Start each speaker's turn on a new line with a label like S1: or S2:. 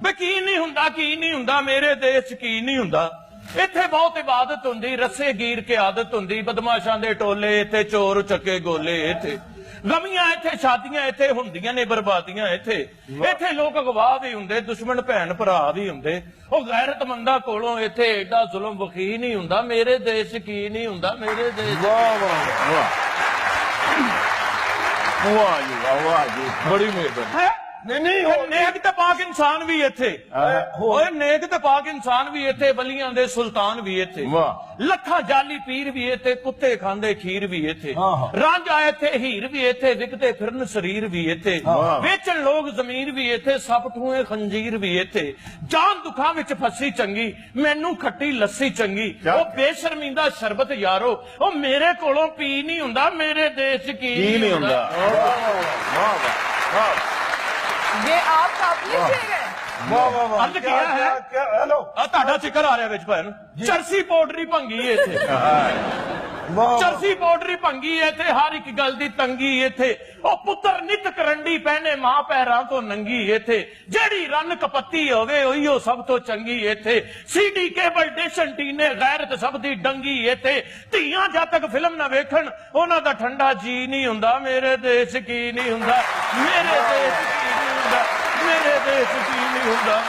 S1: ਵੇ ਕੀ ਨਹੀਂ ਹੁੰਦਾ ਮੇਰੇ ਦੇਸ਼ ਕੀ ਨਹੀਂ ਹੁੰਦਾ। ਇੱਥੇ ਬਹੁਤ ਇਬਾਦਤ ਹੁੰਦੀ, ਰੱਸੇ ਗੀਰ ਕੇ ਆਦਤ ਹੁੰਦੀ, ਬਦਮਾਸ਼ਾਂ ਦੇ ਟੋਲੇ ਇੱਥੇ, ਚੋਰ ਚੱਕੇ ਗੋਲੇ ਇੱਥੇ, ਗਮੀਆਂ ਇੱਥੇ, ਸ਼ਾਦੀਆਂ ਇੱਥੇ ਹੁੰਦੀਆਂ ਨੇ, ਬਰਬਾਦੀਆਂ ਇੱਥੇ। ਇੱਥੇ ਲੋਕ ਗਵਾਹ ਵੀ ਹੁੰਦੇ, ਦੁਸ਼ਮਣ ਭੈਣ ਭਰਾ ਵੀ ਹੁੰਦੇ। ਉਹ ਗੈਰਤਮੰਦਾਂ ਕੋਲੋਂ ਇੱਥੇ ਐਡਾ ਜ਼ੁਲਮ ਵਖੀ ਨਹੀਂ ਹੁੰਦਾ। ਮੇਰੇ ਦੇਸ਼ ਕੀ ਨਹੀਂ ਹੁੰਦਾ ਮੇਰੇ ਦੇਸ਼।
S2: ਵਾਹ ਵਾਹ ਵਾਹ ਵਾਹ ਜੀ, ਬੜੀ ਮਿਹਰਬਾਨੀ।
S1: ਨਹੀਂ ਨੇਕ ਤੇ ਪਾਕ ਇਨਸਾਨ ਵੀ ਇੱਥੇ, ਓਏ ਨੇਕ ਤੇ ਪਾਕ ਇਨਸਾਨ ਵੀ ਇੱਥੇ, ਬਲੀਆਂ ਦੇ ਸੁਲਤਾਨ ਵੀ ਇੱਥੇ, ਲੱਖਾਂ ਜਾਲੀ ਪੀਰ ਵੀ ਇੱਥੇ, ਕੁੱਤੇ ਖਾਂਦੇ ਖੀਰ ਵੀ ਇੱਥੇ, ਰਾਂਝਾ ਇੱਥੇ, ਹੀਰ ਵੀ ਇੱਥੇ, ਵਿਕਦੇ ਫਿਰਨ ਸਰੀਰ ਵੀ ਇੱਥੇ, ਵੇਚਣ ਲੋਕ ਜ਼ਮੀਰ ਵੀ ਇੱਥੇ, ਸੱਪ ਠੂਏ ਖੰਜੀਰ ਵੀ ਇੱਥੇ। ਜਾਨ ਦੁੱਖਾਂ ਵਿੱਚ ਫਸੀ ਚੰਗੀ, ਮੈਨੂੰ ਖੱਟੀ ਲੱਸੀ ਚੰਗੀ। ਉਹ ਬੇਸ਼ਰਮਿੰਦਾ ਸ਼ਰਬਤ ਯਾਰੋ, ਉਹ ਮੇਰੇ ਕੋਲੋਂ ਪੀ ਨਹੀਂ ਹੁੰਦਾ। ਮੇਰੇ ਦੇਸ਼ ਕੀ ਨਹੀਂ ਹੁੰਦਾ।
S3: ये आप काफी शेर है।
S1: अर्ज किया है।
S2: हेलो
S1: ਤੁਹਾਡਾ ਜ਼ਿਕਰ ਆ ਰਿਹਾ ਵਿੱਚ ਭੈਣ। ਚਰਸੀ ਪਾਊਡਰੀ ਭੰਗੀ ਇੱਥੇ, ਚਰਸੀ ਪਾਊਡਰੀ ਭੰਗੀ ਇੱਥੇ, ਹਰ ਇੱਕ ਗੱਲ ਦੀ ਤੰਗੀ ਇੱਥੇ। ਉਹ ਪੁੱਤਰ ਨਿਤ ਕਰੰਡੀ ਪਹਿਨੇ, ਮਾਂ ਪੈਰਾਂ ਤੋਂ ਨੰਗੀ ਇੱਥੇ। ਜਿਹੜੀ ਰੰਨ ਕਪੱਤੀ ਹੋਵੇ ਉਹੀਓ ਸਭ ਤੋਂ ਚੰਗੀ ਇੱਥੇ। ਸੀਡੀ ਕੇਬਲ ਡਿਸ਼ਨ ਟੀਨੇ, ਗੈਰਤ ਸਭ ਦੀ ਡੰਗੀ ਇੱਥੇ। ਧੀਆਂ ਜਦ ਤੱਕ ਫਿਲਮ ਨਾ ਵੇਖਣ ਉਹਨਾਂ ਦਾ ਠੰਡਾ ਜੀ ਨਹੀਂ ਹੁੰਦਾ। ਮੇਰੇ ਦੇਸ਼ ਕੀ ਨਹੀਂ ਹੁੰਦਾ। ਮੇਰੇ ਦੇਸ਼ ਕੀ ਨਹੀਂ ਹੁੰਦਾ। ਮੇਰੇ ਦੇਸ਼ ਕੀ ਨਹੀਂ ਹੁੰਦਾ।